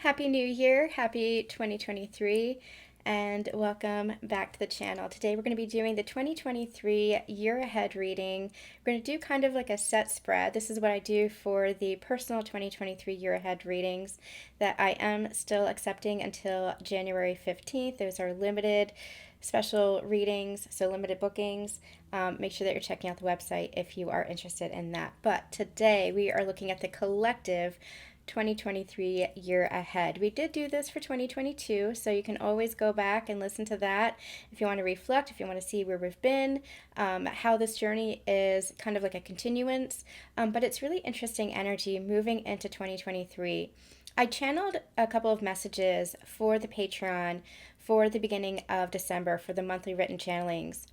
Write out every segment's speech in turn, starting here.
Happy New Year, happy 2023, and welcome back to the channel. Today we're going to be doing the 2023 year ahead reading. We're going to do kind of like a set spread. This is what I do for the personal 2023 year ahead readings that I am still accepting until January 15th. Those are limited special readings, so limited bookings. Make sure that you're checking out the website if you are interested in that. But today we are looking at the collective 2023 year ahead. We did do this for 2022, so you can always go back and listen to that if you want to reflect, if you want to see where we've been, how this journey is kind of like a continuance, but it's really interesting energy moving into 2023. I channeled a couple of messages for the Patreon for the beginning of December for the monthly written channelings.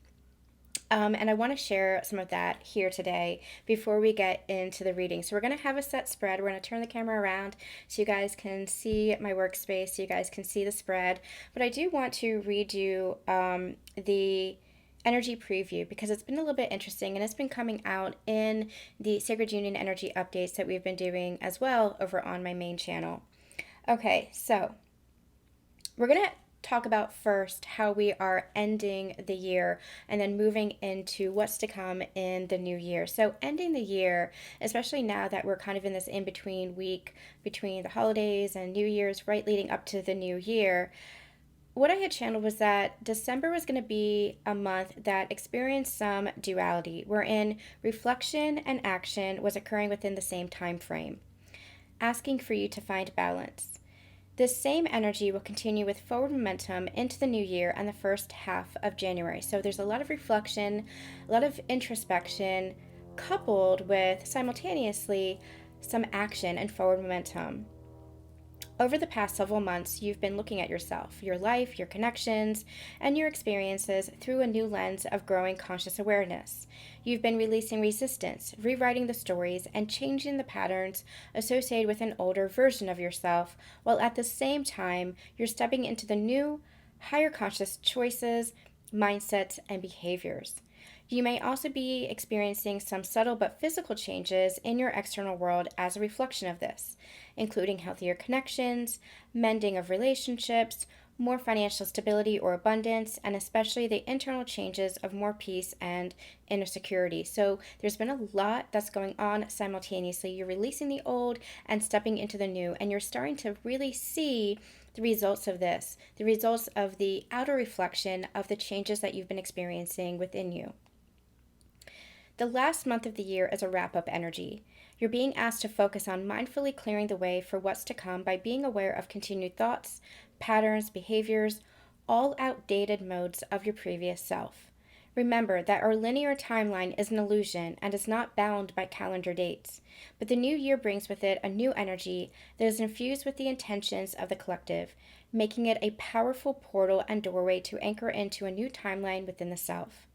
And I want to share some of that here today before we get into the reading. So we're going to have a set spread. We're going to turn the camera around so you guys can see my workspace, so you guys can see the spread. But I do want to read you the energy preview because it's been a little bit interesting and it's been coming out in the Sacred Union energy updates that we've been doing as well over on my main channel. Okay, so we're going to talk about first how we are ending the year and then moving into what's to come in the new year. So ending the year, especially now that we're kind of in this in-between week between the holidays and New Year's, right leading up to the new year, what I had channeled was that December was going to be a month that experienced some duality, wherein reflection and action was occurring within the same time frame, asking for you to find balance. This same energy will continue with forward momentum into the new year and the first half of January. So there's a lot of reflection, a lot of introspection, coupled with simultaneously some action and forward momentum. Over the past several months, you've been looking at yourself, your life, your connections, and your experiences through a new lens of growing conscious awareness. You've been releasing resistance, rewriting the stories, and changing the patterns associated with an older version of yourself, while at the same time, you're stepping into the new, higher conscious choices, mindsets, and behaviors. You may also be experiencing some subtle but physical changes in your external world as a reflection of this, including healthier connections, mending of relationships, more financial stability or abundance, and especially the internal changes of more peace and inner security. So there's been a lot that's going on simultaneously. You're releasing the old and stepping into the new, and you're starting to really see the results of this, the results of the outer reflection of the changes that you've been experiencing within you. The last month of the year is a wrap-up energy. You're being asked to focus on mindfully clearing the way for what's to come by being aware of continued thoughts, patterns, behaviors, all outdated modes of your previous self. Remember that our linear timeline is an illusion and is not bound by calendar dates, but the new year brings with it a new energy that is infused with the intentions of the collective, making it a powerful portal and doorway to anchor into a new timeline within the self.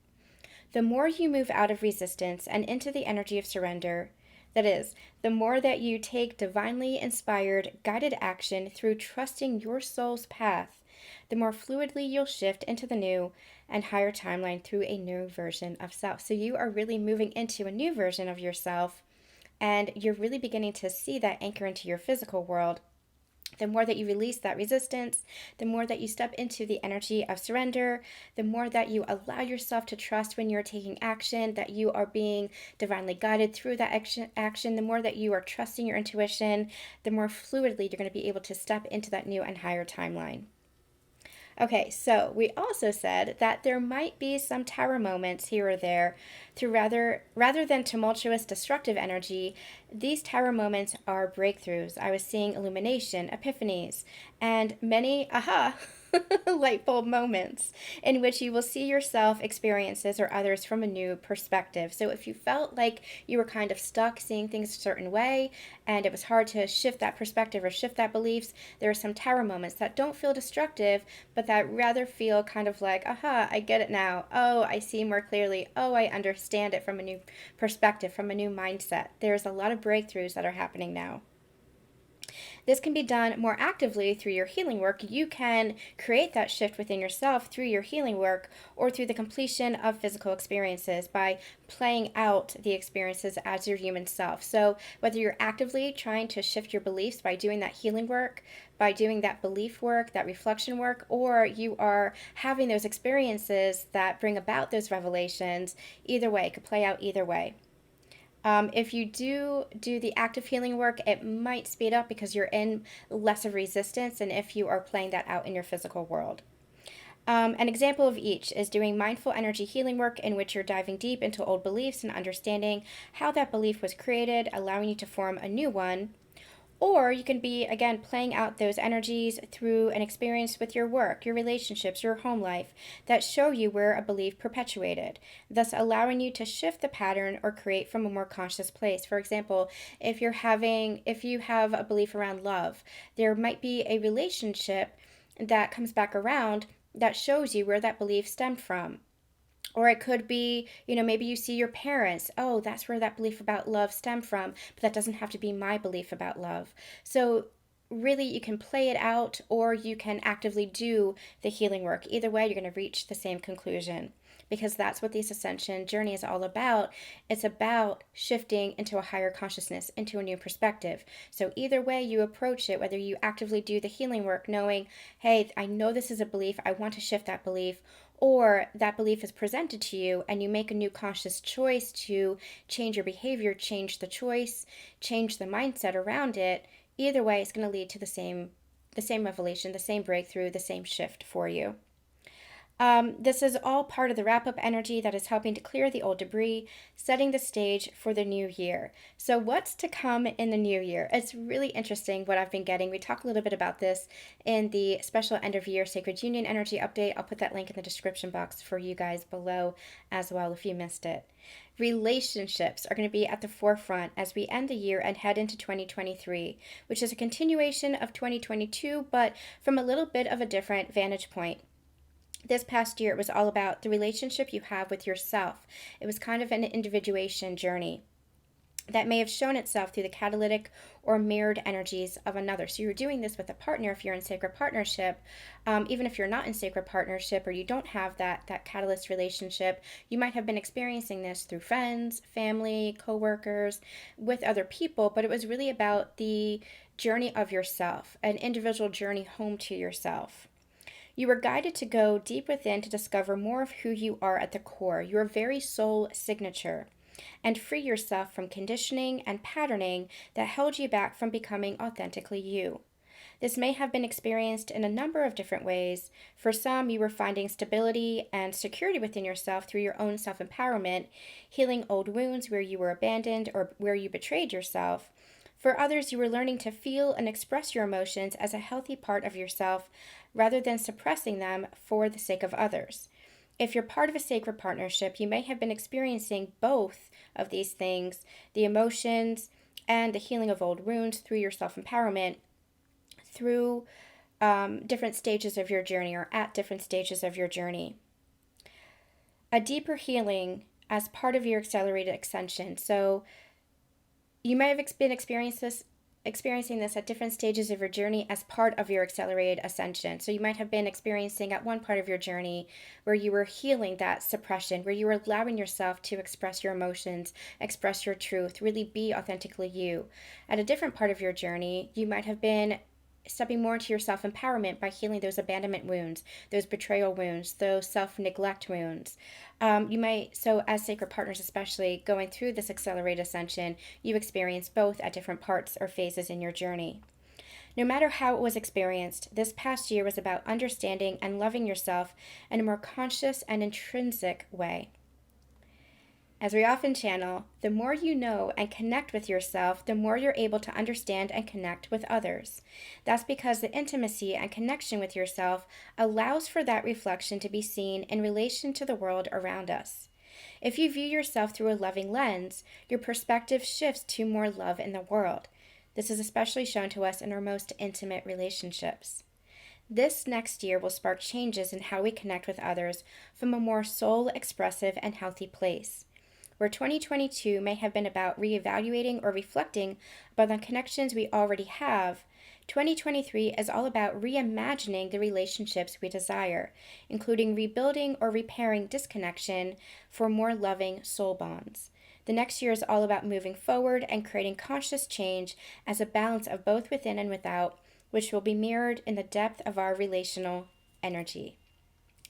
The more you move out of resistance and into the energy of surrender, that is, the more that you take divinely inspired, guided action through trusting your soul's path, the more fluidly you'll shift into the new and higher timeline through a new version of self. So you are really moving into a new version of yourself, and you're really beginning to see that anchor into your physical world. The more that you release that resistance, the more that you step into the energy of surrender, the more that you allow yourself to trust when you're taking action, that you are being divinely guided through that action, the more that you are trusting your intuition, the more fluidly you're going to be able to step into that new and higher timeline. Okay, so we also said that there might be some tower moments here or there through rather than tumultuous destructive energy. These tower moments are breakthroughs. I was seeing illumination, epiphanies, and many light bulb moments in which you will see yourself, experiences, or others from a new perspective. So if you felt like you were kind of stuck seeing things a certain way and it was hard to shift that perspective or shift that beliefs, there are some tower moments that don't feel destructive, but that rather feel kind of like, I get it now. Oh, I see more clearly. Oh, I understand it from a new perspective, from a new mindset. There's a lot of breakthroughs that are happening now. This can be done more actively through your healing work. You can create that shift within yourself through your healing work or through the completion of physical experiences by playing out the experiences as your human self. So, whether you're actively trying to shift your beliefs by doing that healing work, by doing that belief work, that reflection work, or you are having those experiences that bring about those revelations, either way, it could play out either way. If you do the active healing work, it might speed up because you're in less of resistance than if you are playing that out in your physical world. An example of each is doing mindful energy healing work, in which you're diving deep into old beliefs and understanding how that belief was created, allowing you to form a new one. Or you can be, again, playing out those energies through an experience with your work, your relationships, your home life that show you where a belief perpetuated, thus allowing you to shift the pattern or create from a more conscious place. For example, if you have a belief around love, there might be a relationship that comes back around that shows you where that belief stemmed from. Or it could be, maybe you see your parents. Oh, that's where that belief about love stemmed from, but that doesn't have to be my belief about love. So, really, you can play it out or you can actively do the healing work. Either way, you're going to reach the same conclusion because that's what this ascension journey is all about. It's about shifting into a higher consciousness, into a new perspective. So, either way you approach it, whether you actively do the healing work, knowing, hey, I know this is a belief, I want to shift that belief, or that belief is presented to you and you make a new conscious choice to change your behavior, change the choice, change the mindset around it, either way it's going to lead to the same revelation, the same breakthrough, the same shift for you. This is all part of the wrap-up energy that is helping to clear the old debris, setting the stage for the new year. So what's to come in the new year? It's really interesting what I've been getting. We talk a little bit about this in the special end of year Sacred Union energy update. I'll put that link in the description box for you guys below as well if you missed it. Relationships are going to be at the forefront as we end the year and head into 2023, which is a continuation of 2022, but from a little bit of a different vantage point. This past year, it was all about the relationship you have with yourself. It was kind of an individuation journey that may have shown itself through the catalytic or mirrored energies of another. So you're doing this with a partner if you're in sacred partnership. Even if you're not in sacred partnership or you don't have that catalyst relationship, you might have been experiencing this through friends, family, coworkers, with other people, but it was really about the journey of yourself, an individual journey home to yourself. You were guided to go deep within to discover more of who you are at the core, your very soul signature, and free yourself from conditioning and patterning that held you back from becoming authentically you. This may have been experienced in a number of different ways. For some, you were finding stability and security within yourself through your own self-empowerment, healing old wounds where you were abandoned or where you betrayed yourself. For others, you were learning to feel and express your emotions as a healthy part of yourself rather than suppressing them for the sake of others. If you're part of a sacred partnership, you may have been experiencing both of these things, the emotions and the healing of old wounds through your self-empowerment, through different stages of your journey or at different stages of your journey. A deeper healing as part of your accelerated ascension. So you may have been experiencing this at different stages of your journey as part of your accelerated ascension. So you might have been experiencing at one part of your journey where you were healing that suppression, where you were allowing yourself to express your emotions, express your truth, really be authentically you. At a different part of your journey, you might have been stepping more into your self-empowerment by healing those abandonment wounds, those betrayal wounds, those self-neglect wounds. So as sacred partners, especially going through this accelerated ascension, you experience both at different parts or phases in your journey. No matter how it was experienced, this past year was about understanding and loving yourself in a more conscious and intrinsic way. As we often channel, the more you know and connect with yourself, the more you're able to understand and connect with others. That's because the intimacy and connection with yourself allows for that reflection to be seen in relation to the world around us. If you view yourself through a loving lens, your perspective shifts to more love in the world. This is especially shown to us in our most intimate relationships. This next year will spark changes in how we connect with others from a more soul-expressive and healthy place. Where 2022 may have been about reevaluating or reflecting about the connections we already have, 2023 is all about reimagining the relationships we desire, including rebuilding or repairing disconnection for more loving soul bonds. The next year is all about moving forward and creating conscious change as a balance of both within and without, which will be mirrored in the depth of our relational energy.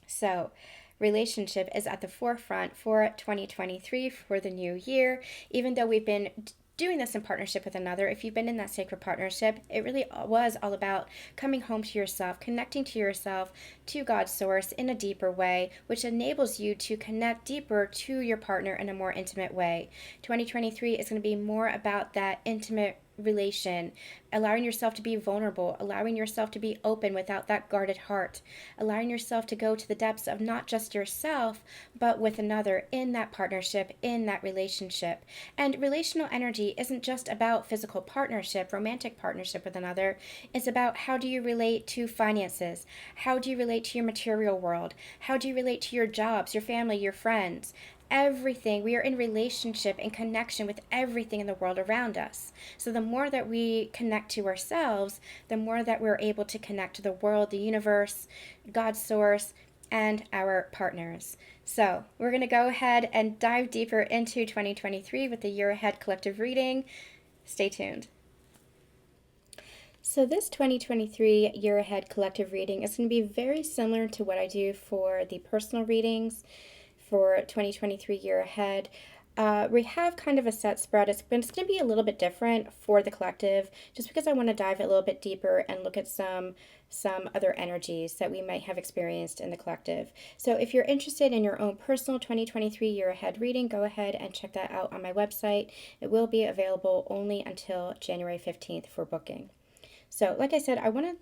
So, relationship is at the forefront for 2023 for the new year. Even though we've been doing this in partnership with another, if you've been in that sacred partnership, it really was all about coming home to yourself, connecting to yourself, to God's source in a deeper way, which enables you to connect deeper to your partner in a more intimate way. 2023 is going to be more about that intimate relation, allowing yourself to be vulnerable, allowing yourself to be open without that guarded heart, allowing yourself to go to the depths of not just yourself, but with another in that partnership, in that relationship. And relational energy isn't just about physical partnership, romantic partnership with another. It's about how do you relate to finances? How do you relate to your material world? How do you relate to your jobs, your family, your friends? Everything. We are in relationship and connection with everything in the world around us. So the more that we connect to ourselves, the more that we're able to connect to the world, the universe, God's source, and our partners. So we're going to go ahead and dive deeper into 2023 with the Year Ahead collective reading. Stay tuned. So this 2023 Year Ahead collective reading is going to be very similar to what I do for the personal readings for 2023 Year Ahead. We have kind of a set spread. It's going to be a little bit different for the collective, just because I want to dive a little bit deeper and look at some other energies that we might have experienced in the collective. So if you're interested in your own personal 2023 Year Ahead reading, go ahead and check that out on my website. It will be available only until January 15th for booking. So like I said, I want to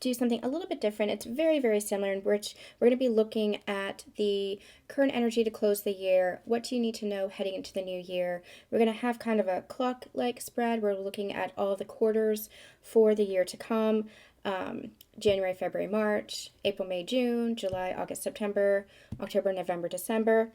do something a little bit different. It's very, very similar, in which we're going to be looking at the current energy to close the year. What do you need to know heading into the new year? We're going to have kind of a clock-like spread. We're looking at all the quarters for the year to come. January, February, March, April, May, June, July, August, September, October, November, December.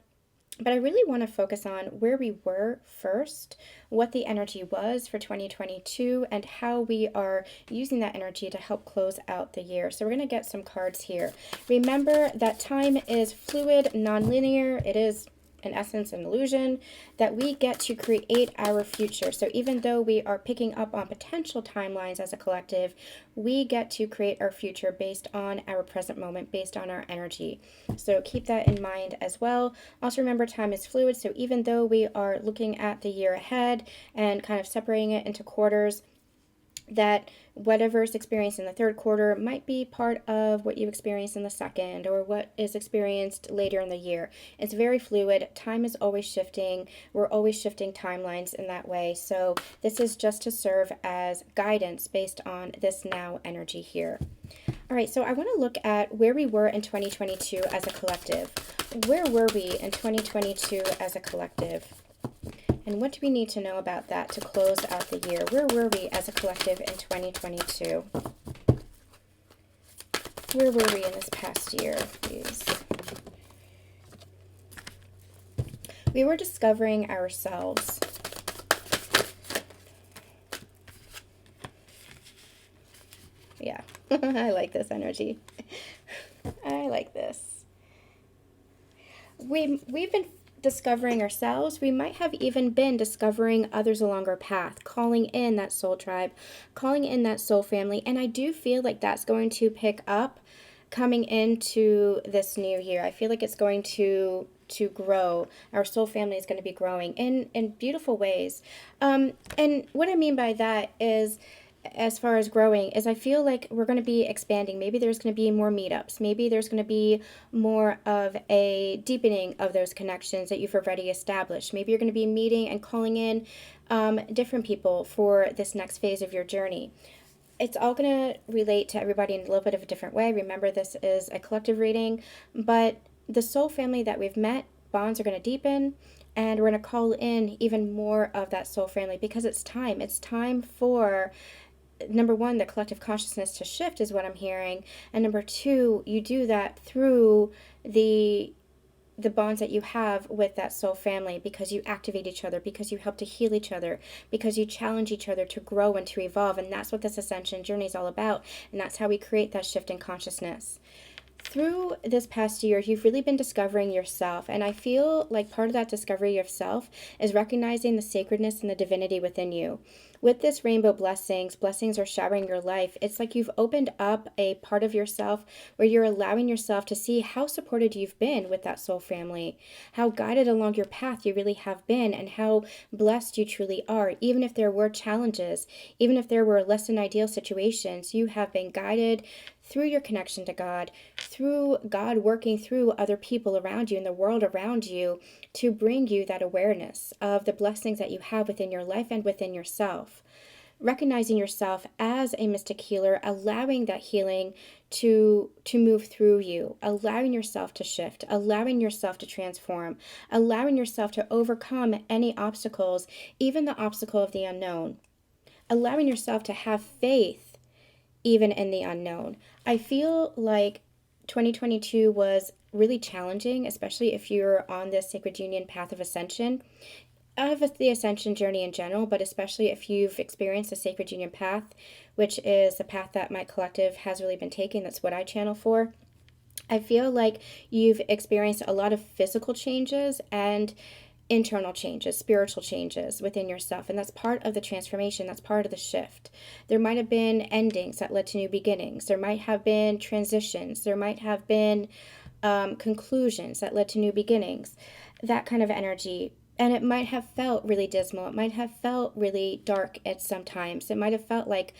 But I really want to focus on where we were first, what the energy was for 2022, and how we are using that energy to help close out the year. So we're going to get some cards here. Remember that time is fluid, non-linear. It is, in essence, an illusion, that we get to create our future. So even though we are picking up on potential timelines as a collective, we get to create our future based on our present moment, based on our energy. So keep that in mind as well. Also remember, time is fluid. So even though we are looking at the year ahead and kind of separating it into quarters, that whatever is experienced in the third quarter might be part of what you experience in the second, or what is experienced later in the year. It's very fluid. Time is always shifting. We're always shifting timelines in that way. So this is just to serve as guidance based on this now energy here. All right, so I want to look at where we were in 2022 as a collective. Where were we in 2022 as a collective? And what do we need to know about that to close out the year? Where were we as a collective in 2022? Where were we in this past year, please? We were discovering ourselves. Yeah, I like this energy. I like this. We've been discovering ourselves. We might have even been discovering others along our path, calling in that soul tribe, calling in that soul family. And I do feel like that's going to pick up coming into this new year. I feel like it's going to grow. Our soul family is going to be growing in beautiful ways. And what I mean by that is, as far as growing, is I feel like we're going to be expanding. Maybe there's going to be more meetups. Maybe there's going to be more of a deepening of those connections that you've already established. Maybe you're going to be meeting and calling in different people for this next phase of your journey. It's all going to relate to everybody in a little bit of a different way. Remember, this is a collective reading, but the soul family that we've met, bonds are going to deepen. And we're going to call in even more of that soul family, because it's time. It's time for, number one, the collective consciousness to shift is what I'm hearing. And number two, you do that through the the bonds that you have with that soul family, because you activate each other, because you help to heal each other, because you challenge each other to grow and to evolve. And that's what this ascension journey is all about. And that's how we create that shift in consciousness. Through this past year, you've really been discovering yourself. And I feel like part of that discovery of self is recognizing the sacredness and the divinity within you. With this rainbow blessings are showering your life. It's like you've opened up a part of yourself where you're allowing yourself to see how supported you've been with that soul family, how guided along your path you really have been, and how blessed you truly are. Even if there were challenges, even if there were less than ideal situations, you have been guided through your connection to God, through God working through other people around you and the world around you to bring you that awareness of the blessings that you have within your life and within yourself. Recognizing yourself as a mystic healer, allowing that healing to move through you, allowing yourself to shift, allowing yourself to transform, allowing yourself to overcome any obstacles, even the obstacle of the unknown, allowing yourself to have faith even in the unknown. I feel like 2022 was really challenging, especially if you're on this sacred union path of ascension, of the ascension journey in general, but especially if you've experienced the sacred union path, which is the path that my collective has really been taking. That's what I channel for. I feel like you've experienced a lot of physical changes and internal changes, spiritual changes within yourself. And that's part of the transformation. That's part of the shift. There might have been endings that led to new beginnings. There might have been transitions. There might have been conclusions that led to new beginnings. That kind of energy. And it might have felt really dismal. It might have felt really dark at some times. It might have felt like,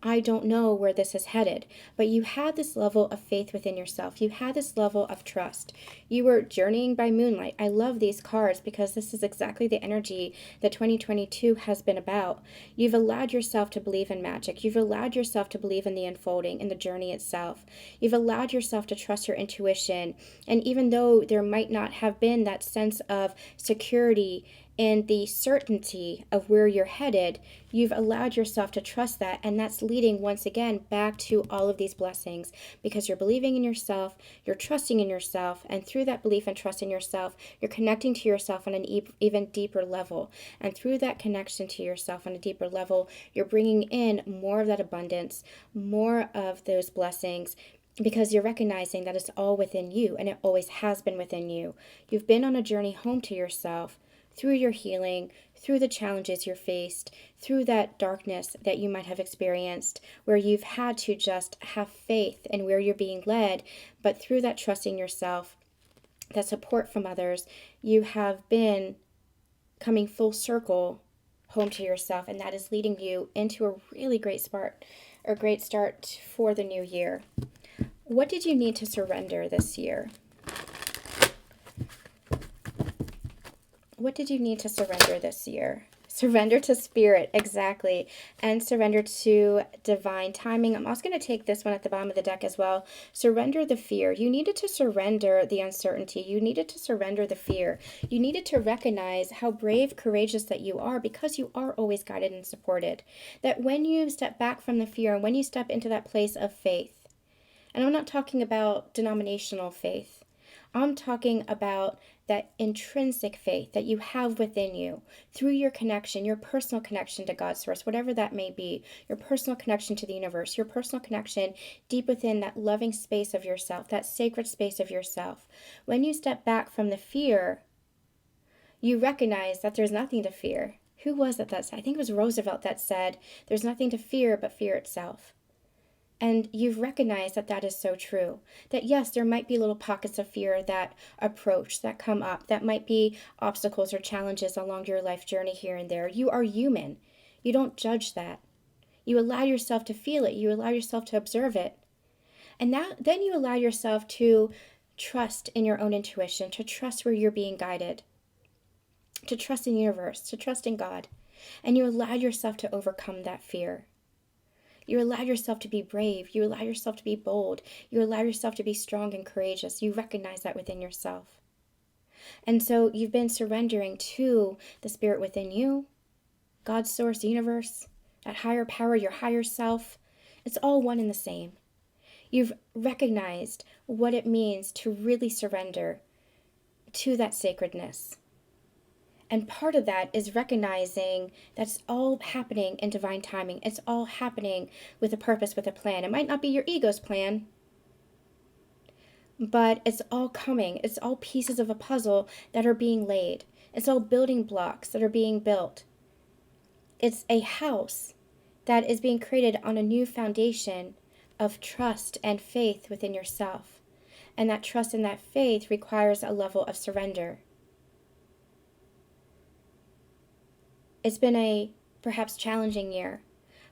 I don't know where this is headed. But you had this level of faith within yourself. You had this level of trust. You were journeying by moonlight. I love these cards because this is exactly the energy that 2022 has been about. You've allowed yourself to believe in magic. You've allowed yourself to believe in the unfolding, in the journey itself. You've allowed yourself to trust your intuition. And even though there might not have been that sense of security and the certainty of where you're headed, you've allowed yourself to trust that. And that's leading once again back to all of these blessings, because you're believing in yourself, you're trusting in yourself, and through that belief and trust in yourself, you're connecting to yourself on an even deeper level. And through that connection to yourself on a deeper level, you're bringing in more of that abundance, more of those blessings, because you're recognizing that it's all within you, and it always has been within you. You've been on a journey home to yourself, through your healing, through the challenges you're faced, through that darkness that you might have experienced, where you've had to just have faith in where you're being led, but through that trusting yourself, that support from others, you have been coming full circle home to yourself, and that is leading you into a really great start for the new year. What did you need to surrender this year? What did you need to surrender this year? Surrender to spirit, exactly. And surrender to divine timing. I'm also going to take this one at the bottom of the deck as well. Surrender the fear. You needed to surrender the uncertainty. You needed to surrender the fear. You needed to recognize how brave, courageous that you are, because you are always guided and supported. That when you step back from the fear and when you step into that place of faith, and I'm not talking about denominational faith, I'm talking about that intrinsic faith that you have within you through your connection, your personal connection to God's source, whatever that may be, your personal connection to the universe, your personal connection deep within that loving space of yourself, that sacred space of yourself. When you step back from the fear, you recognize that there's nothing to fear. Who was it that said? I think it was Roosevelt that said, there's nothing to fear but fear itself. And you've recognized that that is so true. That yes, there might be little pockets of fear that approach, that come up, that might be obstacles or challenges along your life journey here and there. You are human. You don't judge that. You allow yourself to feel it. You allow yourself to observe it. And then you allow yourself to trust in your own intuition, to trust where you're being guided, to trust in the universe, to trust in God. And you allow yourself to overcome that fear. You allow yourself to be brave. You allow yourself to be bold. You allow yourself to be strong and courageous. You recognize that within yourself. And so you've been surrendering to the spirit within you, God's source, the universe, that higher power, your higher self. It's all one and the same. You've recognized what it means to really surrender to that sacredness. And part of that is recognizing that's all happening in divine timing. It's all happening with a purpose, with a plan. It might not be your ego's plan, but it's all coming. It's all pieces of a puzzle that are being laid. It's all building blocks that are being built. It's a house that is being created on a new foundation of trust and faith within yourself. And that trust and that faith requires a level of surrender. It's been a perhaps challenging year,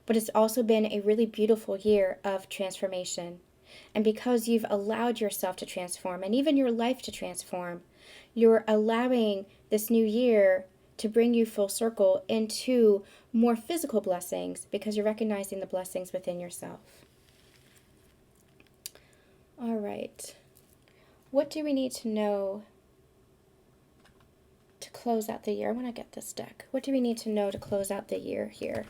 but it's also been a really beautiful year of transformation. And because you've allowed yourself to transform, and even your life to transform, you're allowing this new year to bring you full circle into more physical blessings because you're recognizing the blessings within yourself. All right. What do we need to know to close out the year? I want to get this deck. What do we need to know to close out the year here?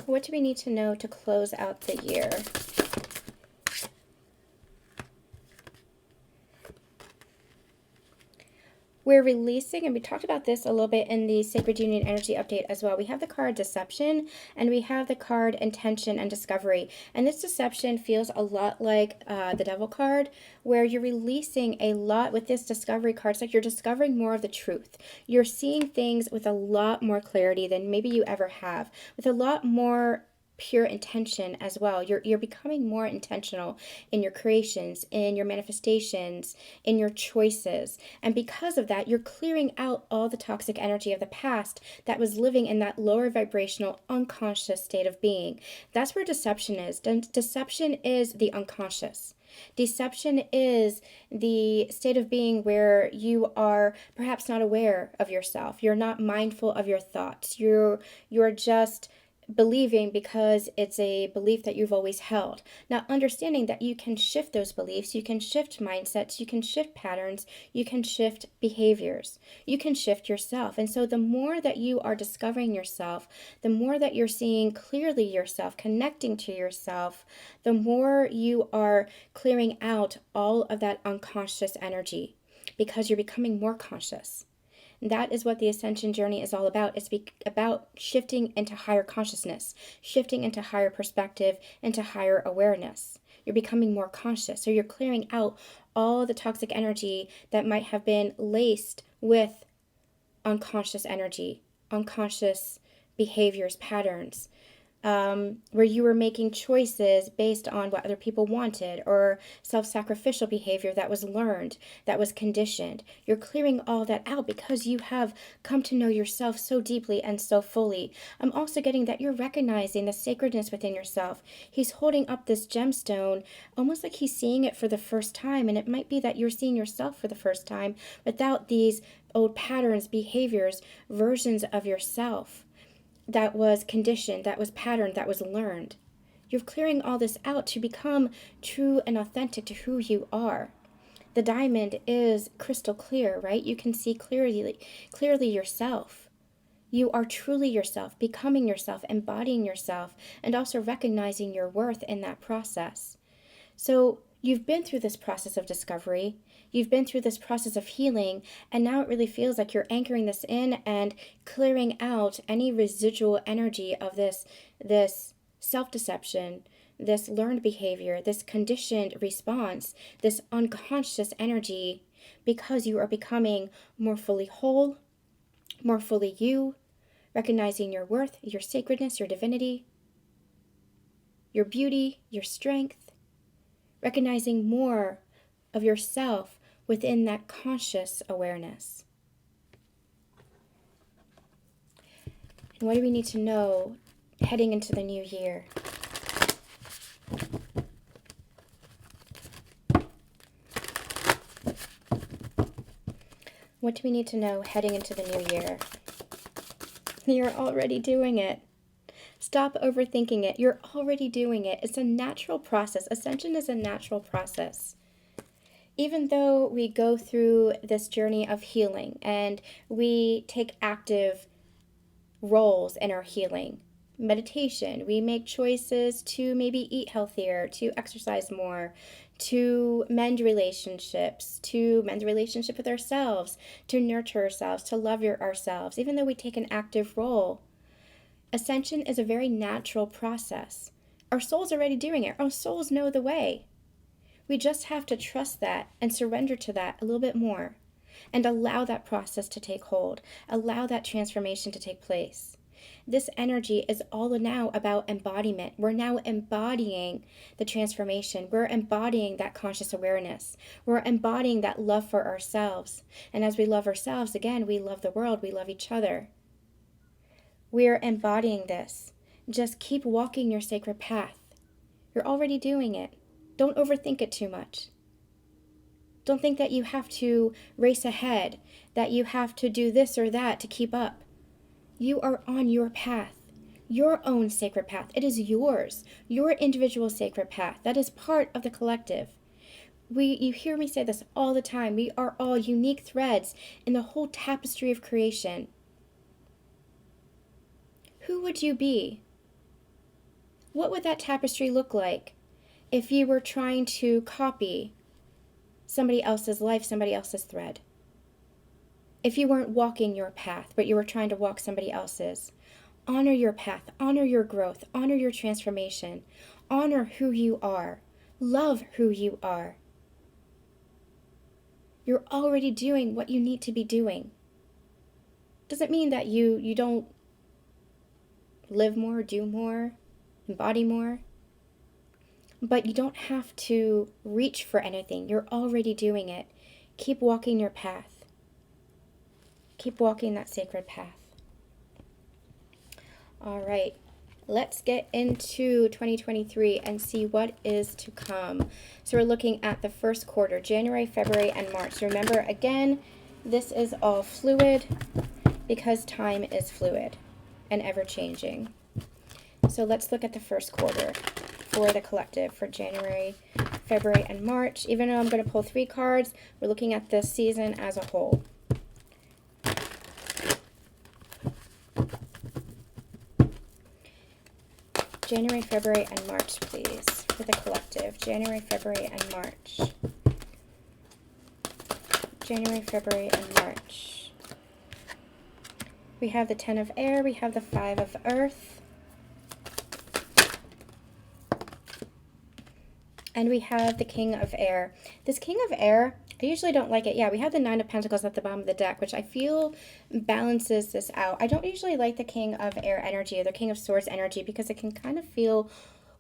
What do we need to know to close out the year? We're releasing, and we talked about this a little bit in the Sacred Union Energy Update as well. We have the card Deception, and we have the card Intention and Discovery. And this Deception feels a lot like the Devil card, where you're releasing a lot with this Discovery card. It's like you're discovering more of the truth. You're seeing things with a lot more clarity than maybe you ever have, with a lot more pure intention as well. You're becoming more intentional in your creations, in your manifestations, in your choices. And because of that, you're clearing out all the toxic energy of the past that was living in that lower vibrational unconscious state of being. That's where deception is. Deception is the unconscious. Deception is the state of being where you are perhaps not aware of yourself. You're not mindful of your thoughts. You're just believing because it's a belief that you've always held. Now, understanding that you can shift those beliefs, you can shift mindsets, you can shift patterns, you can shift behaviors, you can shift yourself. And so the more that you are discovering yourself, the more that you're seeing clearly yourself, connecting to yourself, the more you are clearing out all of that unconscious energy because you're becoming more conscious. That is what the Ascension journey is all about. It's about shifting into higher consciousness, shifting into higher perspective, into higher awareness. You're becoming more conscious. So you're clearing out all the toxic energy that might have been laced with unconscious energy, unconscious behaviors, patterns, where you were making choices based on what other people wanted, or self-sacrificial behavior that was learned, that was conditioned. You're clearing all that out because you have come to know yourself so deeply and so fully. I'm also getting that you're recognizing the sacredness within yourself. He's holding up this gemstone almost like he's seeing it for the first time, and it might be that you're seeing yourself for the first time without these old patterns, behaviors, versions of yourself that was conditioned, that was patterned, that was learned. You're clearing all this out to become true and authentic to who you are. The diamond is crystal clear, right? You can see clearly yourself. You are truly yourself, becoming yourself, embodying yourself, and also recognizing your worth in that process. So you've been through this process of discovery. You've been through this process of healing, and now it really feels like you're anchoring this in and clearing out any residual energy of this self-deception, this learned behavior, this conditioned response, this unconscious energy, because you are becoming more fully whole, more fully you, recognizing your worth, your sacredness, your divinity, your beauty, your strength, recognizing more of yourself within that conscious awareness. And what do we need to know heading into the new year? What do we need to know heading into the new year? You're already doing it. Stop overthinking it. You're already doing it. It's a natural process. Ascension is a natural process. even though we go through this journey of healing and we take active roles in our healing, meditation, we make choices to maybe eat healthier, to exercise more, to mend relationships, to mend the relationship with ourselves, to nurture ourselves, to love ourselves, even though we take an active role. Ascension is a very natural process. Our soul's already doing it. Our souls know the way. We just have to trust that and surrender to that a little bit more and allow that process to take hold, allow that transformation to take place. This energy is all now about embodiment. We're now embodying the transformation. We're embodying that conscious awareness. We're embodying that love for ourselves. And as we love ourselves, again, we love the world, we love each other. We're embodying this. Just keep walking your sacred path. You're already doing it. Don't overthink it too much. Don't think that you have to race ahead, that you have to do this or that to keep up. You are on your path, your own sacred path. It is yours, your individual sacred path. That is part of the collective. You hear me say this all the time. We are all unique threads in the whole tapestry of creation. Who would you be? What would that tapestry look like if you were trying to copy somebody else's life, somebody else's thread? If you weren't walking your path, but you were trying to walk somebody else's, honor your path, honor your growth, honor your transformation, honor who you are, love who you are. You're already doing what you need to be doing. Doesn't mean that you don't live more, do more, embody more. But you don't have to reach for anything. You're already doing it. Keep walking your path. Keep walking that sacred path. All right, let's get into 2023 and see what is to come. So we're looking at the first quarter, January, February, and March. So remember, again, this is all fluid because time is fluid and ever-changing. So let's look at the first quarter for the collective for January, February, and March. Even though I'm going to pull 3 cards, we're looking at this season as a whole. January, February, and March, please, for the collective. January, February, and March. January, February, and March. We have the 10 of air. We have the 5 of earth. And we have the King of Air. This King of Air, I usually don't like it. Yeah, we have the 9 of Pentacles at the bottom of the deck, which I feel balances this out. I don't usually like the King of Air energy or the King of Swords energy because it can kind of feel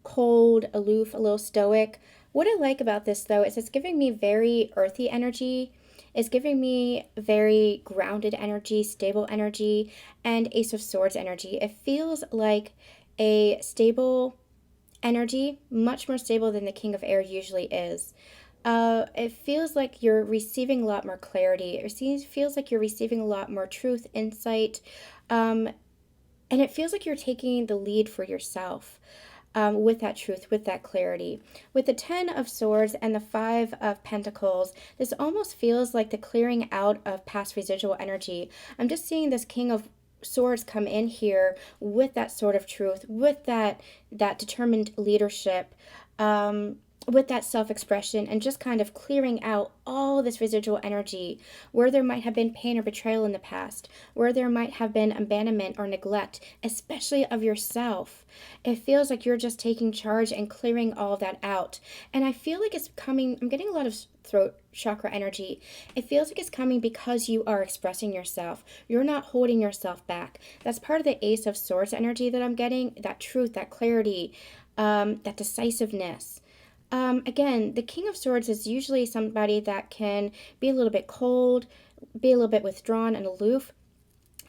cold, aloof, a little stoic. What I like about this, though, is it's giving me very earthy energy. It's giving me very grounded energy, stable energy, and Ace of Swords energy. It feels like a stable energy, much more stable than the King of Air usually is. It feels like you're receiving a lot more clarity. It feels like you're receiving a lot more truth, insight, and it feels like you're taking the lead for yourself with that truth, with that clarity. With the 10 of Swords and the 5 of Pentacles, this almost feels like the clearing out of past residual energy. I'm just seeing this King of Swords come in here with that sort of truth, with that determined leadership, with that self-expression, and just kind of clearing out all this residual energy where there might have been pain or betrayal in the past, where there might have been abandonment or neglect, especially of yourself. It feels like you're just taking charge and clearing all of that out. And I feel like it's coming, I'm getting a lot of throat chakra energy. It feels like it's coming because you are expressing yourself. You're not holding yourself back. That's part of the Ace of Swords energy that I'm getting, that truth, that clarity, that decisiveness. Again, the King of Swords is usually somebody that can be a little bit cold, be a little bit withdrawn and aloof.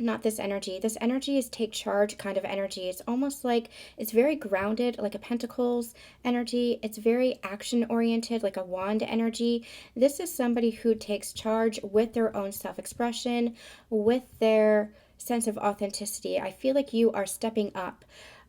Not this energy. This energy is take charge kind of energy. It's almost like it's very grounded, like a Pentacles energy. It's very action oriented, like a wand energy. This is somebody who takes charge with their own self-expression, with their sense of authenticity. I feel like you are stepping up.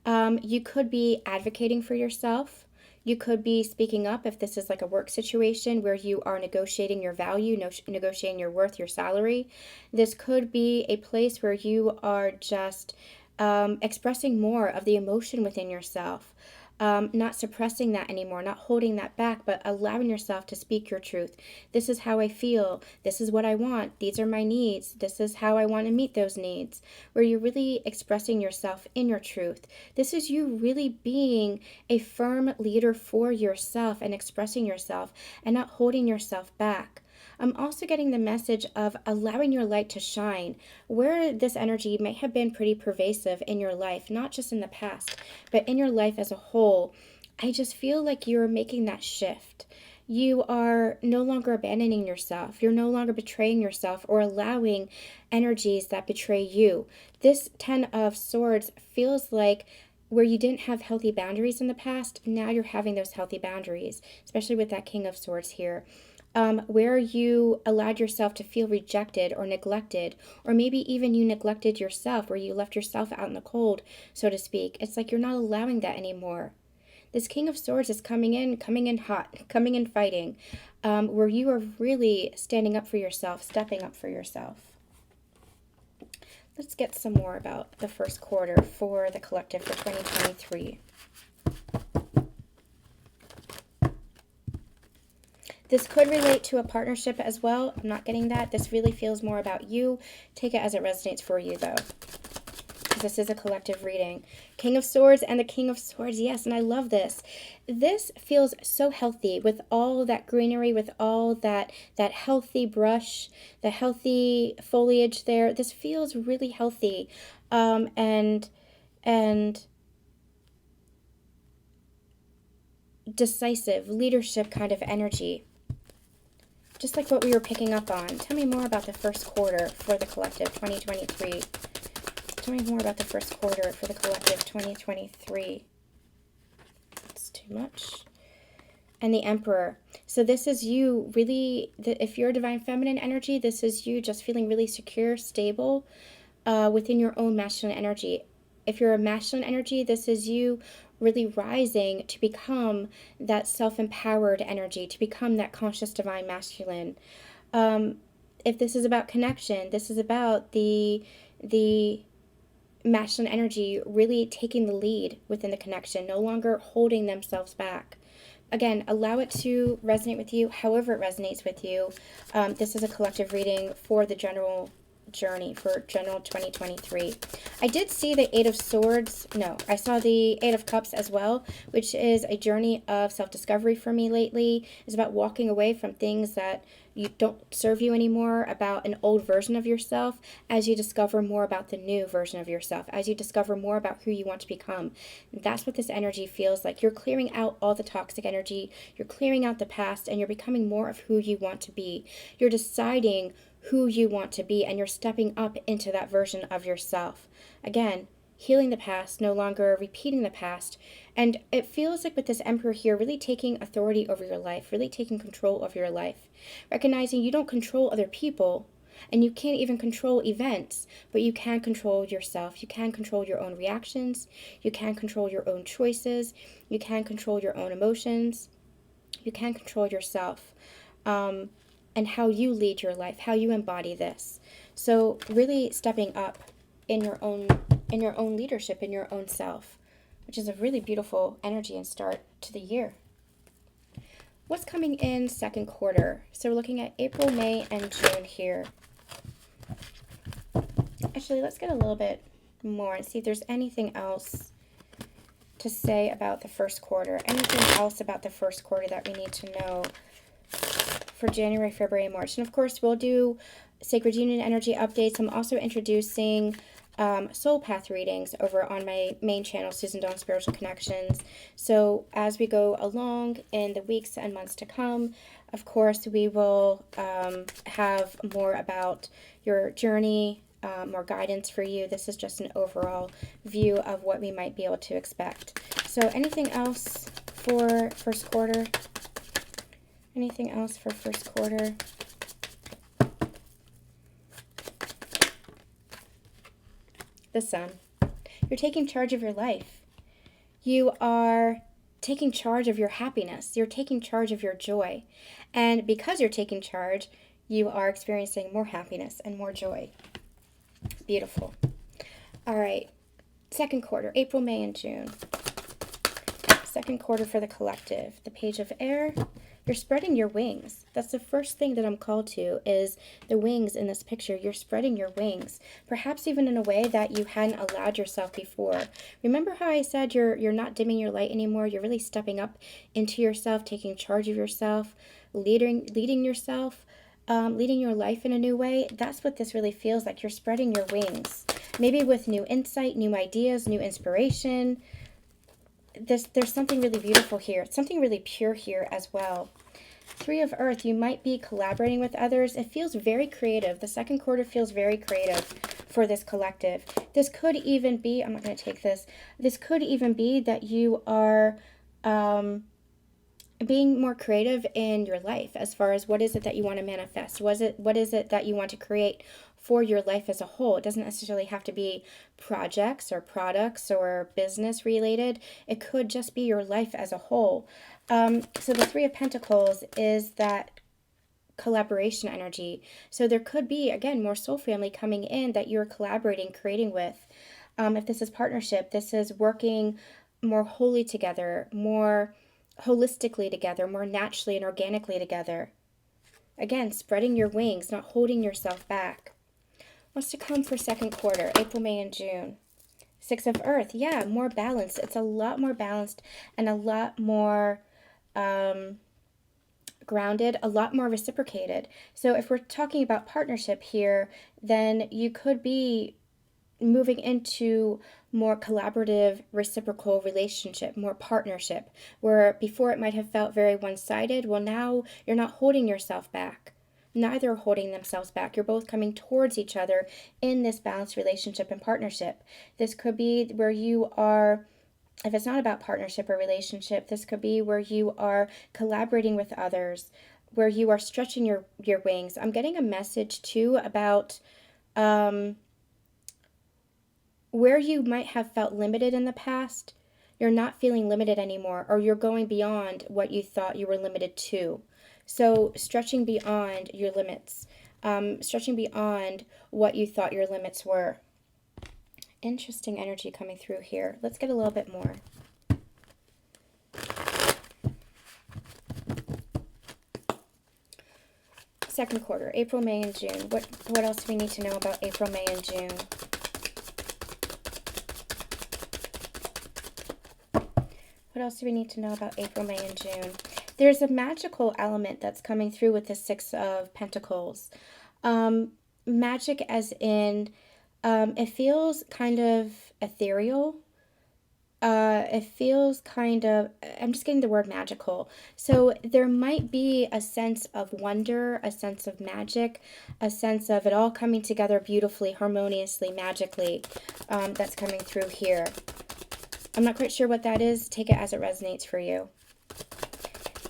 You could be advocating for yourself. You could be speaking up if this is like a work situation where you are negotiating your value, negotiating your worth, your salary. This could be a place where you are just expressing more of the emotion within yourself. Not suppressing that anymore, not holding that back, but allowing yourself to speak your truth. This is how I feel. This is what I want. These are my needs. This is how I want to meet those needs. Where you're really expressing yourself in your truth. This is you really being a firm leader for yourself and expressing yourself and not holding yourself back. I'm also getting the message of allowing your light to shine, where this energy may have been pretty pervasive in your life, not just in the past, but in your life as a whole. I just feel like you're making that shift. You are no longer abandoning yourself. You're no longer betraying yourself or allowing energies that betray you. This 10 of Swords feels like where you didn't have healthy boundaries in the past, now you're having those healthy boundaries, especially with that King of Swords here. Where you allowed yourself to feel rejected or neglected, or maybe even you neglected yourself, where you left yourself out in the cold, so to speak. It's like you're not allowing that anymore. This King of Swords is coming in hot, coming in fighting, where you are really standing up for yourself, stepping up for yourself. Let's get some more about the first quarter for the collective for 2023. This could relate to a partnership as well. I'm not getting that. This really feels more about you. Take it as it resonates for you, though. This is a collective reading. King of Swords and the King of Swords. Yes, and I love this. This feels so healthy with all that greenery, with all that healthy brush, the healthy foliage there. This feels really healthy. And decisive leadership kind of energy. Just like what we were picking up on. Tell me more about the first quarter for the collective 2023. Tell me more about the first quarter for the collective 2023. It's too much. And the Emperor. So this is you really, if you're a divine feminine energy, this is you just feeling really secure, stable within your own masculine energy. If you're a masculine energy, this is you really rising to become that self-empowered energy, to become that conscious divine masculine. If this is about connection, this is about the masculine energy really taking the lead within the connection, no longer holding themselves back. Again, allow it to resonate with you however it resonates with you. This is a collective reading for the general journey for general 2023. I did see the Eight of Swords. No, I saw the Eight of Cups as well, which is a journey of self-discovery for me lately. It's about walking away from things that you don't serve you anymore, about an old version of yourself, as you discover more about the new version of yourself, as you discover more about who you want to become. That's what this energy feels like. You're clearing out all the toxic energy, you're clearing out the past, and you're becoming more of who you want to be. You're deciding who you want to be, and you're stepping up into that version of yourself. Again, healing the past, no longer repeating the past. And it feels like with this Emperor here, really taking authority over your life, really taking control of your life. Recognizing you don't control other people, and you can't even control events, but you can control yourself. You can control your own reactions. You can control your own choices. You can control your own emotions. You can control yourself. And how you lead your life, how you embody this. So really stepping up in your own leadership, in your own self, which is a really beautiful energy and start to the year. What's coming in second quarter? So we're looking at April, May, and June here. Actually, let's get a little bit more and see if there's anything else to say about the first quarter. Anything else about the first quarter that we need to know for January, February, and March. And of course, we'll do Sacred Union energy updates. I'm also introducing soul path readings over on my main channel, Susan Dawn Spiritual Connections. So as we go along in the weeks and months to come, of course, we will have more about your journey, more guidance for you. This is just an overall view of what we might be able to expect. So anything else for first quarter? Anything else for first quarter? The Sun. You're taking charge of your life. You are taking charge of your happiness. You're taking charge of your joy. And because you're taking charge, you are experiencing more happiness and more joy. Beautiful. All right. Second quarter, April, May, and June. Second quarter for the collective. The Page of Air. You're spreading your wings. That's the first thing that I'm called to, is the wings in this picture. You're spreading your wings, perhaps even in a way that you hadn't allowed yourself before. Remember how I said you're not dimming your light anymore? You're really stepping up into yourself, taking charge of yourself, leading yourself, leading your life in a new way. That's what this really feels like. You're spreading your wings, maybe with new insight, new ideas, new inspiration. There's something really beautiful here, something really pure here as well. Three of Earth, you might be collaborating with others. It feels very creative. The second quarter feels very creative for this collective. This could even be, I'm not going to take this, this could even be that you are being more creative in your life as far as what is it that you want to manifest? What is it that you want to create for your life as a whole? It doesn't necessarily have to be projects or products or business related. It could just be your life as a whole. So the Three of Pentacles is that collaboration energy. So there could be, again, more soul family coming in that you're collaborating, creating with. If this is partnership, this is working more wholly together, more holistically together, more naturally and organically together. Again, spreading your wings, not holding yourself back. What's to come for second quarter, April, May, and June? Six of Earth, yeah, more balanced. It's a lot more balanced and a lot more grounded, a lot more reciprocated. So if we're talking about partnership here, then you could be moving into more collaborative, reciprocal relationship, more partnership, where before it might have felt very one-sided. Well, now you're not holding yourself back. Neither are holding themselves back. You're both coming towards each other in this balanced relationship and partnership. This could be where you are, if it's not about partnership or relationship, this could be where you are collaborating with others, where you are stretching your wings. I'm getting a message too about where you might have felt limited in the past. You're not feeling limited anymore, or you're going beyond what you thought you were limited to. So stretching beyond your limits, stretching beyond what you thought your limits were. Interesting energy coming through here. Let's get a little bit more. Second quarter, April, May, and June. What else do we need to know about April, May, and June? What else do we need to know about April, May, and June? There's a magical element that's coming through with the Six of Pentacles. Magic as in, it feels kind of ethereal. It feels kind of, I'm just getting the word magical. So there might be a sense of wonder, a sense of magic, a sense of it all coming together beautifully, harmoniously, magically, that's coming through here. I'm not quite sure what that is. Take it as it resonates for you.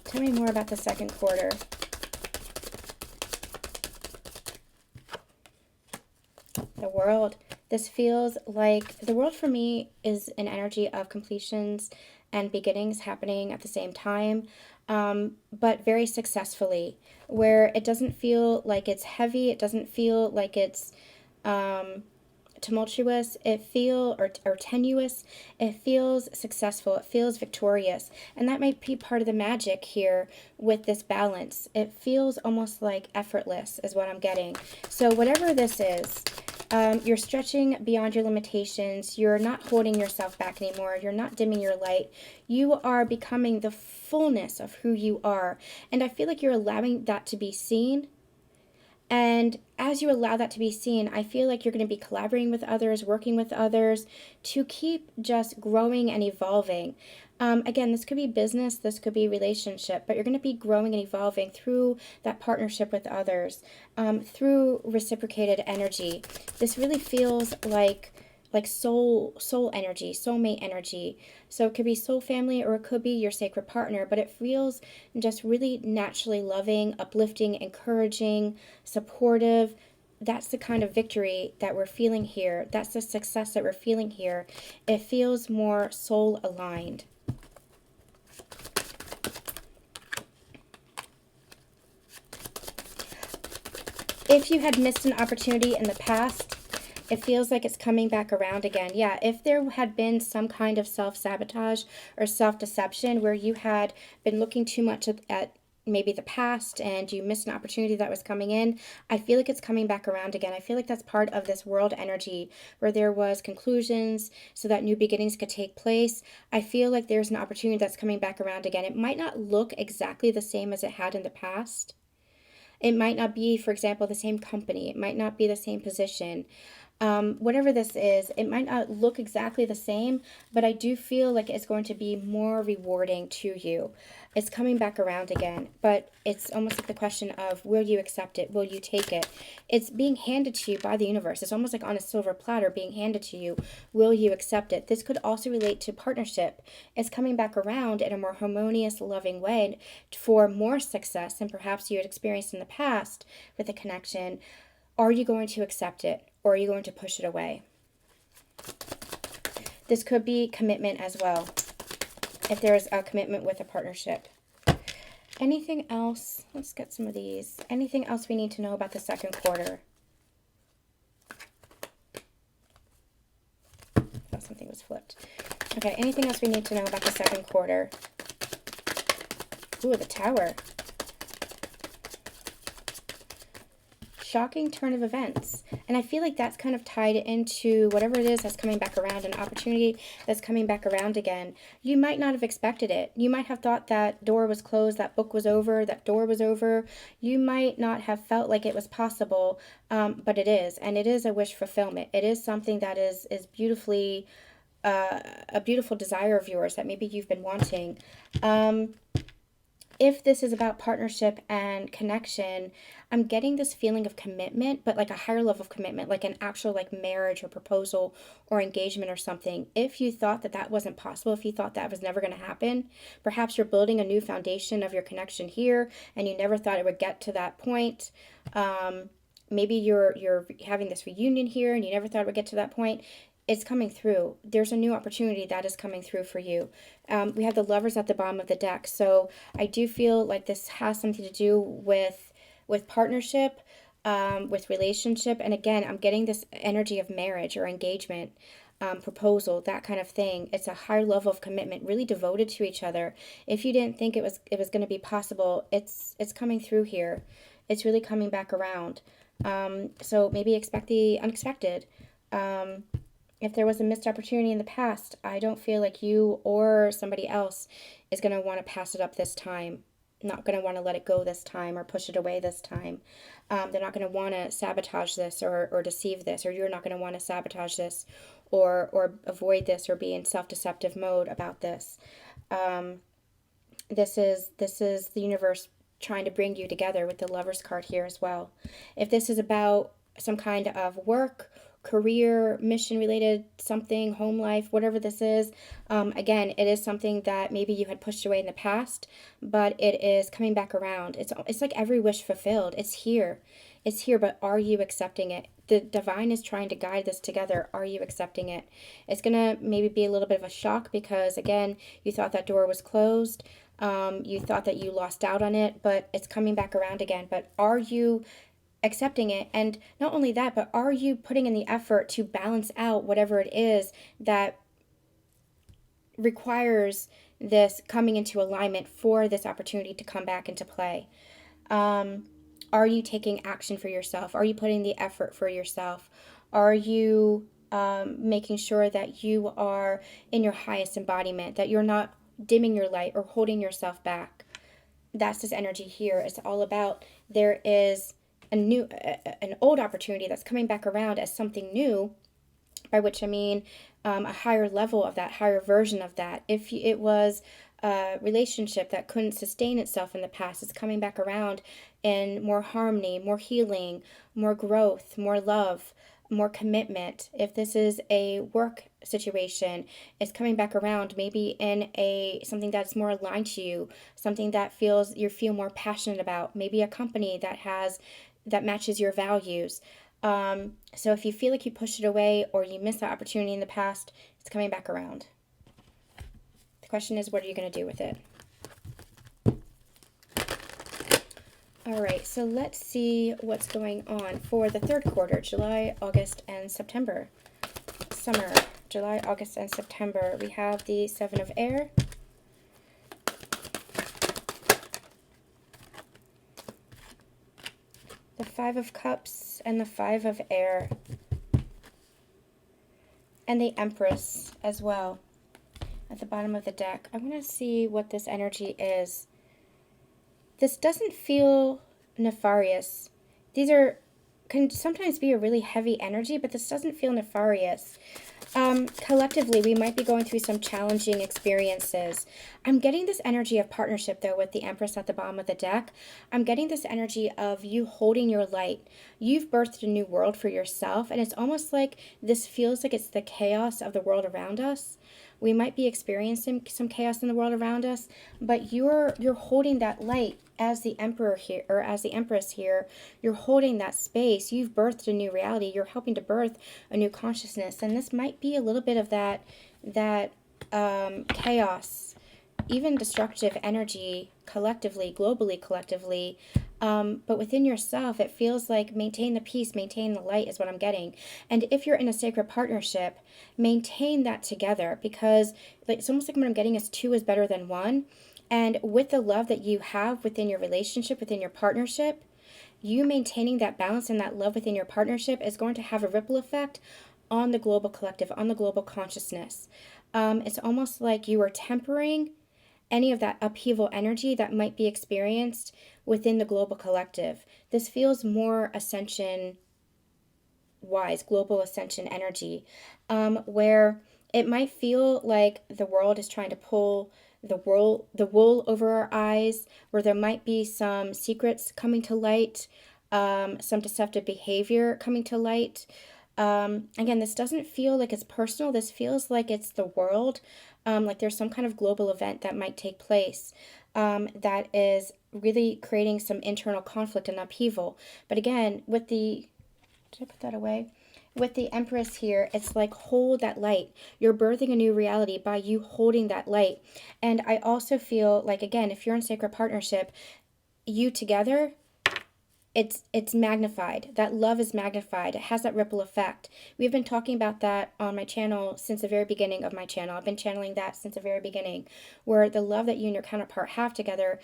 Tell me more about the second quarter. The World. This feels like the World for me is an energy of completions and beginnings happening at the same time, but very successfully, where it doesn't feel like it's heavy. It doesn't feel like it's tumultuous, or tenuous. It feels successful, it feels victorious, and that might be part of the magic here with this balance. It feels almost like effortless is what I'm getting. So whatever this is, you're stretching beyond your limitations. You're not holding yourself back anymore. You're not dimming your light. You are becoming the fullness of who you are, and I feel like you're allowing that to be seen. And as you allow that to be seen, I feel like you're going to be collaborating with others, working with others to keep just growing and evolving. Again, this could be business, this could be relationship, but you're going to be growing and evolving through that partnership with others, through reciprocated energy. This really feels like soul energy, soulmate energy. So it could be soul family, or it could be your sacred partner, but it feels just really naturally loving, uplifting, encouraging, supportive. That's the kind of victory that we're feeling here. That's the success that we're feeling here. It feels more soul aligned. If you had missed an opportunity in the past, it feels like it's coming back around again. Yeah, if there had been some kind of self-sabotage or self-deception where you had been looking too much at maybe the past and you missed an opportunity that was coming in, I feel like it's coming back around again. I feel like that's part of this world energy where there was conclusions so that new beginnings could take place. I feel like there's an opportunity that's coming back around again. It might not look exactly the same as it had in the past. It might not be, for example, the same company. It might not be the same position. Whatever this is, it might not look exactly the same, but I do feel like it's going to be more rewarding to you. It's coming back around again, but it's almost like the question of, will you accept it? Will you take it? It's being handed to you by the universe. It's almost like on a silver platter being handed to you. Will you accept it? This could also relate to partnership. It's coming back around in a more harmonious, loving way for more success than perhaps you had experienced in the past with a connection. Are you going to accept it, or are you going to push it away? This could be commitment as well, if there's a commitment with a partnership. Anything else? Let's get some of these. Anything else we need to know about the second quarter? Oh, something was flipped. Okay, anything else we need to know about the second quarter? Ooh, the Tower. Shocking turn of events. And I feel like that's kind of tied into whatever it is that's coming back around, an opportunity that's coming back around again. You might not have expected it. You might have thought that door was closed, that book was over, that door was over. You might not have felt like it was possible, but it is. And it is a wish fulfillment. It is something that is beautifully, a beautiful desire of yours that maybe you've been wanting. If this is about partnership and connection, I'm getting this feeling of commitment, but like a higher level of commitment, like an actual like marriage or proposal or engagement or something. If you thought that that wasn't possible, if you thought that was never going to happen, perhaps you're building a new foundation of your connection here and you never thought it would get to that point. Maybe you're having this reunion here and you never thought it would get to that point. It's coming through. There's a new opportunity that is coming through for you. We have the Lovers at the bottom of the deck. So I do feel like this has something to do with partnership, with relationship. And again, I'm getting this energy of marriage or engagement, proposal, that kind of thing. It's a higher level of commitment, really devoted to each other. If you didn't think it was going to be possible, it's coming through here. It's really coming back around. So maybe expect the unexpected. If there was a missed opportunity in the past, I don't feel like you or somebody else is going to want to pass it up this time. Not going to want to let it go this time or push it away this time. They're not going to want to sabotage this or deceive this, or you're not going to want to sabotage this or avoid this or be in self-deceptive mode about this. This is the universe trying to bring you together with the Lover's card here as well. If this is about some kind of work, career, mission related something, home life, whatever this is, again, it is something that maybe you had pushed away in the past, but it is coming back around. It's like every wish fulfilled. It's here, but are you accepting it? The divine is trying to guide this together. Are you accepting it? It's gonna maybe be a little bit of a shock because again, you thought that door was closed. You thought that you lost out on it, but it's coming back around again. But are you accepting it? And not only that, but are you putting in the effort to balance out whatever it is that requires this coming into alignment for this opportunity to come back into play? Are you taking action for yourself? Are you putting the effort for yourself? Are you making sure that you are in your highest embodiment, that you're not dimming your light or holding yourself back? That's this energy here. It's all about there is an old opportunity that's coming back around as something new, by which I mean a higher level of that, higher version of that. If it was a relationship that couldn't sustain itself in the past, it's coming back around in more harmony, more healing, more growth, more love, more commitment. If this is a work situation, it's coming back around maybe in something that's more aligned to you, something that you feel more passionate about, maybe a company that matches your values. So if you feel like you pushed it away or you missed that opportunity in the past, it's coming back around. The question is, what are you going to do with it? All right, so let's see what's going on for the third quarter, July, August, and September. Summer, July, August, and September. We have the Seven of Air, the Five of Cups, and the Five of Air, and the Empress as well at the bottom of the deck. I want to see what this energy is. This doesn't feel nefarious. These can sometimes be a really heavy energy, but this doesn't feel nefarious. Collectively, we might be going through some challenging experiences. I'm getting this energy of partnership, though, with the Empress at the bottom of the deck. I'm getting this energy of you holding your light. You've birthed a new world for yourself, and it's almost like this feels like it's the chaos of the world around us. We might be experiencing some chaos in the world around us, but you're holding that light as the Emperor here, or as the Empress here. You're holding that space. You've birthed a new reality. You're helping to birth a new consciousness, and this might be a little bit of that chaos, even destructive energy collectively, globally, collectively. But within yourself, it feels like maintain the peace, maintain the light is what I'm getting. And if you're in a sacred partnership, maintain that together, because it's almost like what I'm getting is two is better than one. And with the love that you have within your relationship, within your partnership, you maintaining that balance and that love within your partnership is going to have a ripple effect on the global collective, on the global consciousness. It's almost like you are tempering any of that upheaval energy that might be experienced within the global collective. This feels more ascension wise, global ascension energy, where it might feel like the world is trying to pull the wool over our eyes, where there might be some secrets coming to light, some deceptive behavior coming to light. Again, this doesn't feel like it's personal. This feels like it's the world, like there's some kind of global event that might take place, that is really creating some internal conflict and upheaval. But again, with the, did I put that away? With the Empress here, it's like hold that light. You're birthing a new reality by you holding that light. And I also feel like, again, if you're in sacred partnership, you together, it's magnified. That love is magnified. It has that ripple effect. We've been talking about that on my channel since the very beginning of my channel. I've been channeling that since the very beginning, where the love that you and your counterpart have together,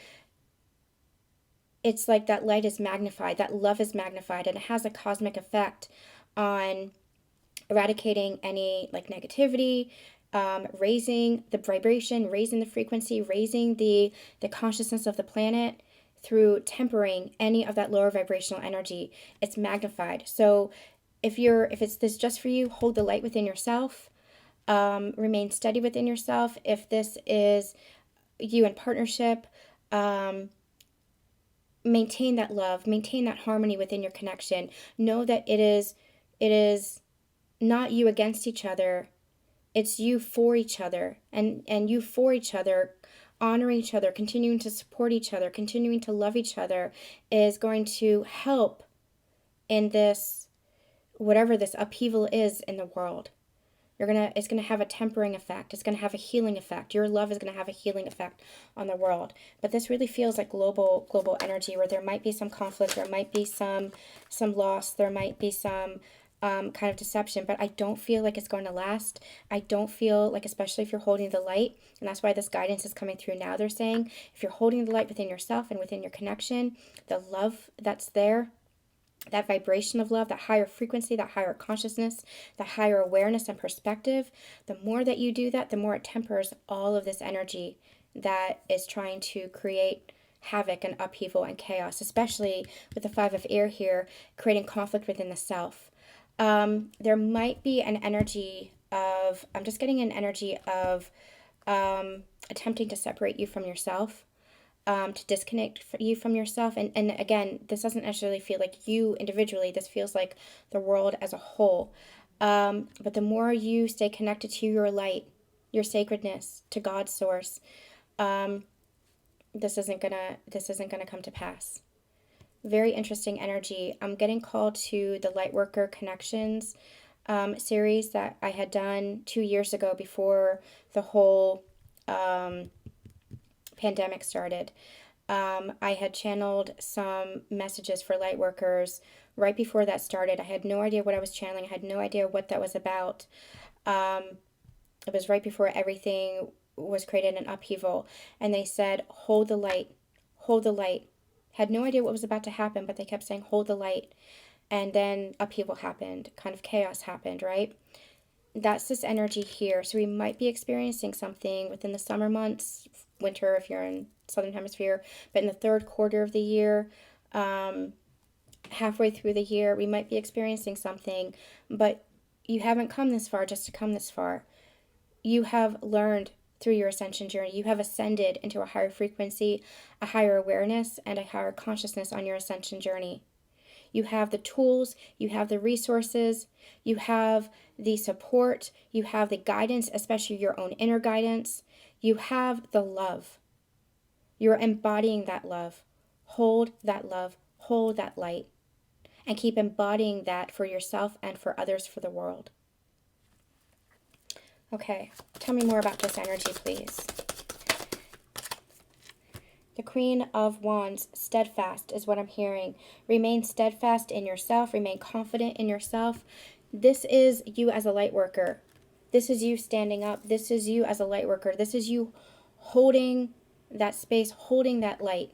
it's like that light is magnified, that love is magnified, and it has a cosmic effect on eradicating any like negativity, raising the vibration, raising the frequency, raising the consciousness of the planet through tempering any of that lower vibrational energy. It's magnified. So if it's this just for you, hold the light within yourself. Remain steady within yourself. If this is you in partnership, maintain that love, maintain that harmony within your connection. Know that it is not you against each other. It's you for each other, and you for each other, honoring each other, continuing to support each other, continuing to love each other is going to help in this, whatever this upheaval is in the world. It's gonna have a tempering effect. It's gonna have a healing effect. Your love is gonna have a healing effect on the world. But this really feels like global energy, where there might be some conflict, there might be some loss, there might be some kind of deception, but I don't feel like it's going to last. I don't feel like, especially if you're holding the light, and that's why this guidance is coming through now. They're saying if you're holding the light within yourself and within your connection, the love that's there, that vibration of love, that higher frequency, that higher consciousness, that higher awareness and perspective, the more that you do that, the more it tempers all of this energy that is trying to create havoc and upheaval and chaos, especially with the Five of Air here, creating conflict within the self. There might be an energy of, I'm just getting an energy of attempting to separate you from yourself, to disconnect you from yourself. And again, this doesn't necessarily feel like you individually, this feels like the world as a whole. But the more you stay connected to your light, your sacredness, to God's source, this isn't gonna come to pass. Very interesting energy. I'm getting called to the Lightworker Connections series that I had done 2 years ago before the whole pandemic started. I had channeled some messages for light workers right before that started. I had no idea what I was channeling. I had no idea what that was about. It was right before everything was created in upheaval. And they said, hold the light, hold the light. Had no idea what was about to happen, but they kept saying, hold the light. And then upheaval happened, kind of chaos happened, right? That's this energy here. So we might be experiencing something within the summer months, winter if you're in Southern Hemisphere, but in the third quarter of the year, halfway through the year, we might be experiencing something, but you haven't come this far just to come this far. You have learned through your ascension journey. You have ascended into a higher frequency, a higher awareness, and a higher consciousness on your ascension journey. You have the tools, you have the resources, you have the support, you have the guidance, especially your own inner guidance. You have the love. You're embodying that love. Hold that love, hold that light, and keep embodying that for yourself and for others, for the world. Okay, tell me more about this energy, please. The Queen of Wands, steadfast is what I'm hearing. Remain steadfast in yourself. Remain confident in yourself. This is you as a light worker. This is you standing up. This is you as a light worker. This is you holding that space, holding that light.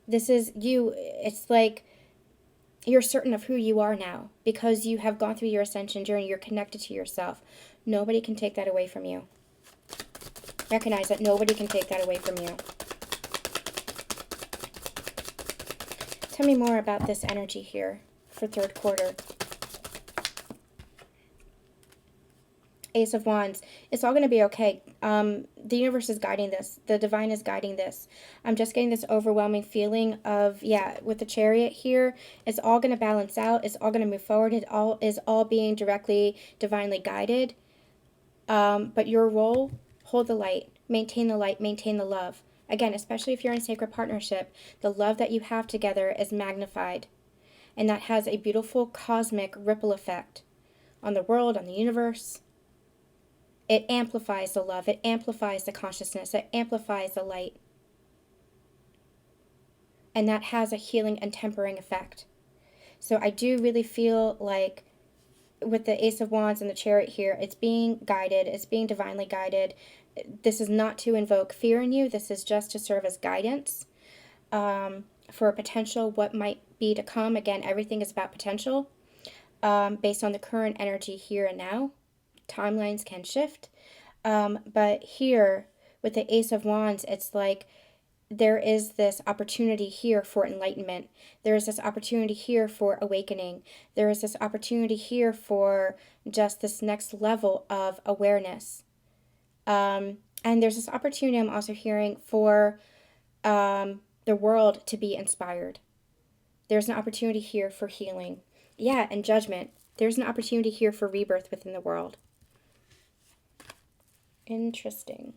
This is you. It's like you're certain of who you are now because you have gone through your ascension journey. You're connected to yourself. Nobody can take that away from you. Recognize that nobody can take that away from you. Tell me more about this energy here for third quarter. Ace of Wands. It's all going to be okay. The universe is guiding this. The divine is guiding this. I'm just getting this overwhelming feeling of, with the Chariot here, it's all going to balance out. It's all going to move forward. It all is all being directly, divinely guided. But your role, hold the light, maintain the love. Again, especially if you're in a sacred partnership, the love that you have together is magnified. And that has a beautiful cosmic ripple effect on the world, on the universe. It amplifies the love. It amplifies the consciousness. It amplifies the light. And that has a healing and tempering effect. So I do really feel like with the Ace of Wands and the Chariot here, it's being guided. It's being divinely guided. This is not to invoke fear in you. This is just to serve as guidance for a potential what might be to come. Again, everything is about potential based on the current energy here and now. Timelines can shift. But here with the Ace of Wands, it's like there is this opportunity here for enlightenment. There is this opportunity here for awakening. There is this opportunity here for just this next level of awareness. And there's this opportunity I'm also hearing for the world to be inspired. There's an opportunity here for healing. And judgment. There's an opportunity here for rebirth within the world. Interesting.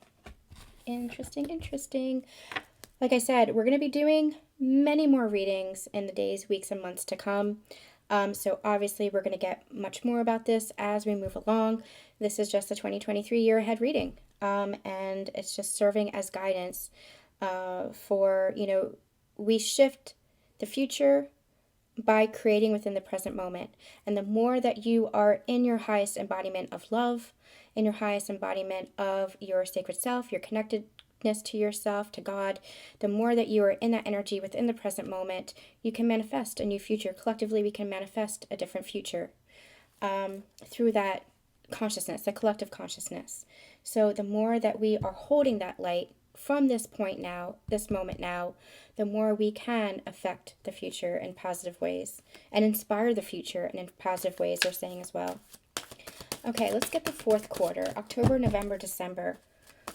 Like I said, we're going to be doing many more readings in the days, weeks, and months to come. So obviously we're going to get much more about this as we move along. This is just the 2023 year ahead reading. And it's just serving as guidance for, we shift the future by creating within the present moment. And the more that you are in your highest embodiment of love, in your highest embodiment of your sacred self, your connectedness to yourself, to God, the more that you are in that energy within the present moment, you can manifest a new future. Collectively, we can manifest a different future through that consciousness, the collective consciousness. So the more that we are holding that light from this point now, this moment now, the more we can affect the future in positive ways and inspire the future in positive ways, they're saying as well. Okay, let's get the fourth quarter, October, November, December.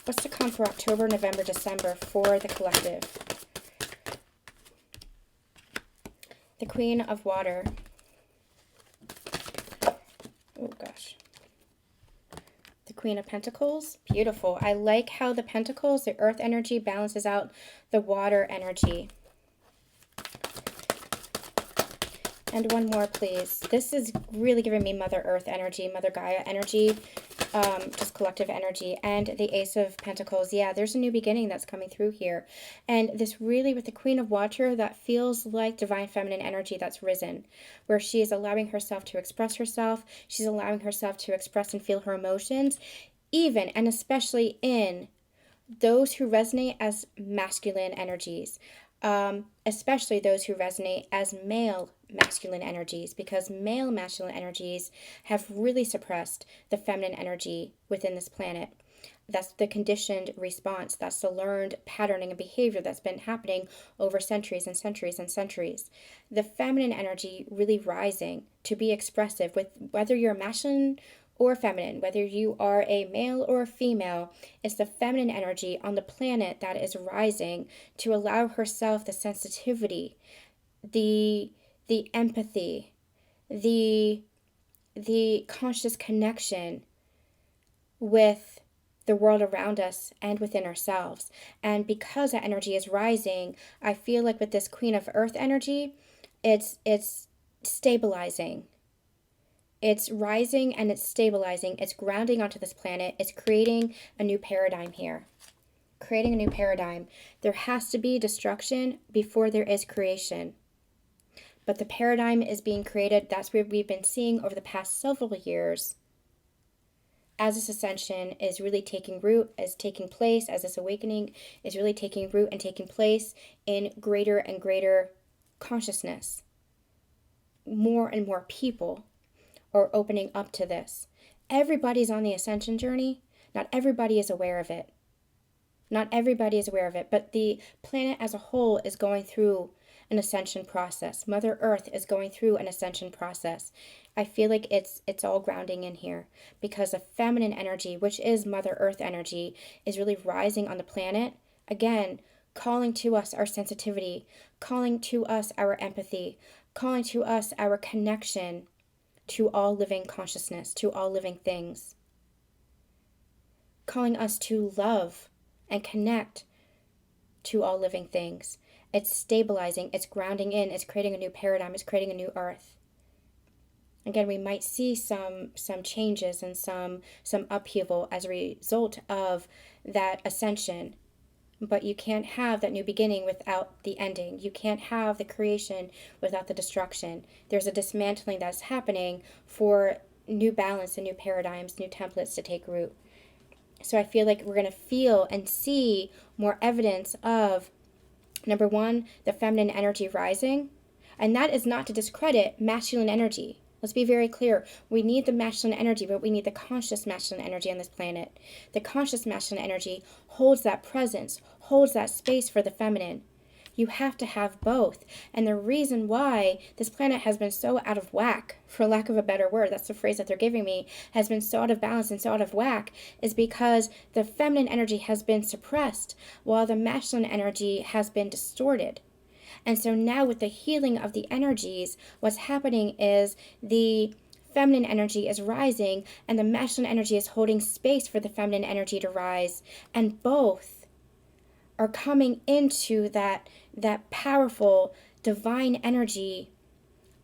What's to come for October, November, December for the collective? The Queen of Water. Oh, gosh. The Queen of Pentacles. Beautiful. I like how the Pentacles, the earth energy, balances out the water energy. And one more, please. This is really giving me Mother Earth energy, Mother Gaia energy. just collective energy. And the Ace of Pentacles. Yeah, there's a new beginning that's coming through here. And this really, with the Queen of Water, that feels like divine feminine energy that's risen, where she is allowing herself to express herself. She's allowing herself to express and feel her emotions, even and especially in those who resonate as masculine energies, especially those who resonate as male masculine energies, because male masculine energies have really suppressed the feminine energy within this planet. That's the conditioned response. That's the learned patterning and behavior that's been happening over centuries and centuries and centuries. The feminine energy really rising to be expressive, with whether you're masculine or feminine, whether you are a male or a female, it's the feminine energy on the planet that is rising to allow herself the sensitivity, the empathy, the conscious connection with the world around us and within ourselves. And because that energy is rising, I feel like with this Queen of Earth energy, it's stabilizing. It's rising and it's stabilizing. It's grounding onto this planet. It's creating a new paradigm here. Creating a new paradigm. There has to be destruction before there is creation. But the paradigm is being created. That's what we've been seeing over the past several years as this ascension is really taking root, is taking place, as this awakening is really taking root and taking place in greater and greater consciousness. More and more people are opening up to this. Everybody's on the ascension journey. Not everybody is aware of it. Not everybody is aware of it, but the planet as a whole is going through an ascension process. Mother Earth is going through an ascension process. I feel like it's all grounding in here, because the feminine energy, which is Mother Earth energy, is really rising on the planet. Again, calling to us our sensitivity, calling to us our empathy, calling to us our connection to all living consciousness, to all living things. Calling us to love and connect to all living things. It's stabilizing, it's grounding in, it's creating a new paradigm, it's creating a new earth. Again, we might see some changes and some upheaval as a result of that ascension. But you can't have that new beginning without the ending. You can't have the creation without the destruction. There's a dismantling that's happening for new balance and new paradigms, new templates to take root. So I feel like we're going to feel and see more evidence of, number one, the feminine energy rising. And that is not to discredit masculine energy. Let's be very clear. We need the masculine energy, but we need the conscious masculine energy on this planet. The conscious masculine energy holds that presence, holds that space for the feminine. You have to have both. And the reason why this planet has been so out of whack, for lack of a better word, that's the phrase that they're giving me, has been so out of balance and so out of whack, is because the feminine energy has been suppressed while the masculine energy has been distorted. And so now with the healing of the energies, what's happening is the feminine energy is rising and the masculine energy is holding space for the feminine energy to rise. And both are coming into that powerful divine energy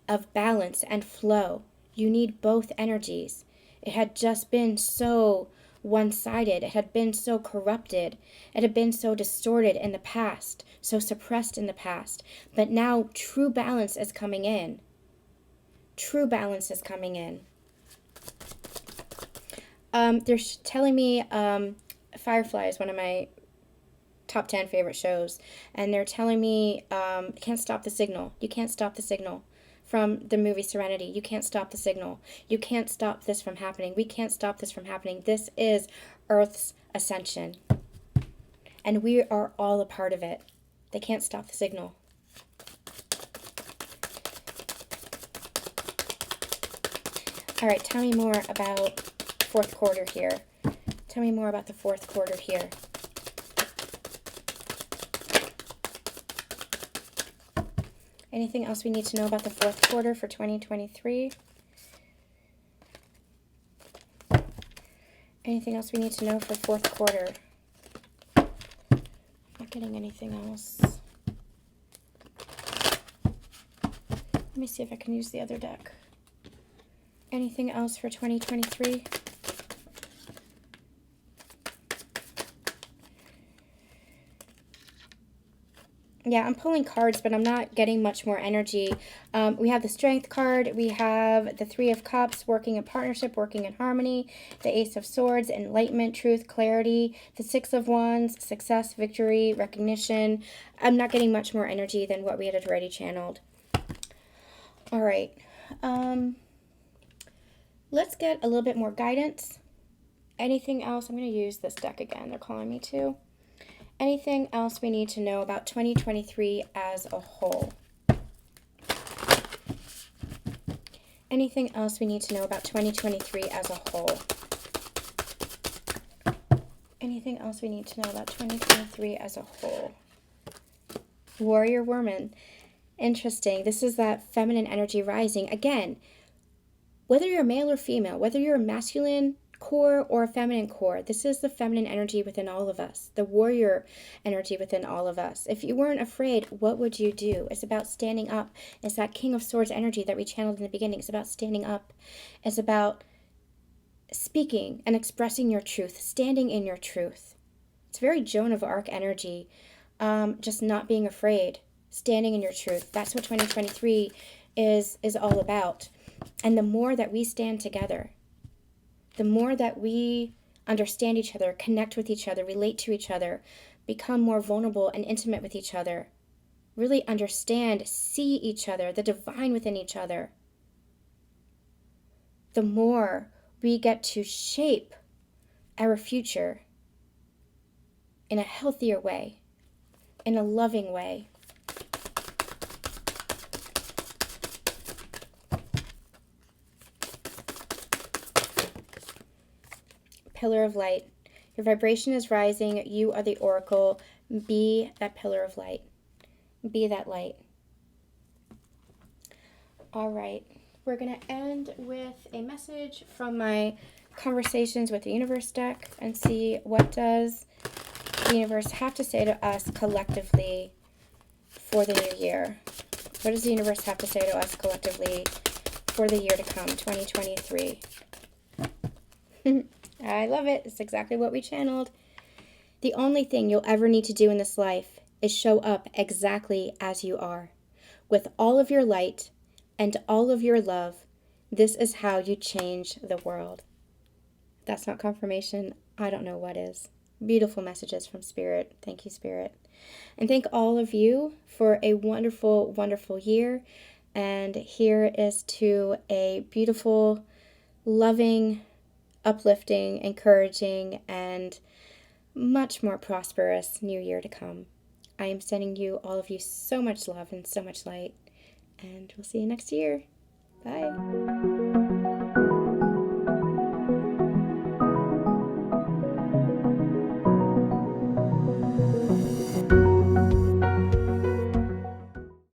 of balance and flow. You need both energies. It had just been so one-sided. It had been so corrupted. It had been so distorted in the past, so suppressed in the past. But now true balance is coming in. True balance is coming in. They're telling me Firefly is one of my top 10 favorite shows, and they're telling me can't stop the signal. You can't stop the signal. From the movie Serenity. You can't stop the signal. You can't stop this from happening. We can't stop this from happening. This is Earth's ascension. And we are all a part of it. They can't stop the signal. All right, tell me more about fourth quarter here. Tell me more about the fourth quarter here. Anything else we need to know about the fourth quarter for 2023? Anything else we need to know for fourth quarter? Not getting anything else. Let me see if I can use the other deck. Anything else for 2023? Yeah, I'm pulling cards, but I'm not getting much more energy. We have the Strength card. We have the Three of Cups, working in partnership, working in harmony. The Ace of Swords, enlightenment, truth, clarity. The Six of Wands, success, victory, recognition. I'm not getting much more energy than what we had already channeled. All right. Let's get a little bit more guidance. Anything else? I'm going to use this deck again. They're calling me to. Anything else we need to know about 2023 as a whole? Anything else we need to know about 2023 as a whole? Anything else we need to know about 2023 as a whole? Warrior Woman. Interesting. This is that feminine energy rising. Again, whether you're male or female, whether you're a masculine core or a feminine core, this is the feminine energy within all of us, the warrior energy within all of us. If you weren't afraid, what would you do? It's about standing up. It's that King of Swords energy that we channeled in the beginning. It's about standing up. It's about speaking and expressing your truth, standing in your truth. It's very Joan of Arc energy, just not being afraid, standing in your truth. That's what 2023 is all about. And the more that we stand together, the more that we understand each other, connect with each other, relate to each other, become more vulnerable and intimate with each other, really understand, see each other, the divine within each other, the more we get to shape our future in a healthier way, in a loving way. Pillar of light. Your vibration is rising. You are the oracle. Be that pillar of light. Be that light. All right. We're going to end with a message from my Conversations with the Universe deck and see what does the universe have to say to us collectively for the new year. What does the universe have to say to us collectively for the year to come, 2023? I love it. It's exactly what we channeled. The only thing you'll ever need to do in this life is show up exactly as you are. With all of your light and all of your love, this is how you change the world. If that's not confirmation, I don't know what is. Beautiful messages from Spirit. Thank you, Spirit. And thank all of you for a wonderful, wonderful year. And here is to a beautiful, loving, uplifting, encouraging, and much more prosperous new year to come. I am sending you, all of you, so much love and so much light. And we'll see you next year. Bye.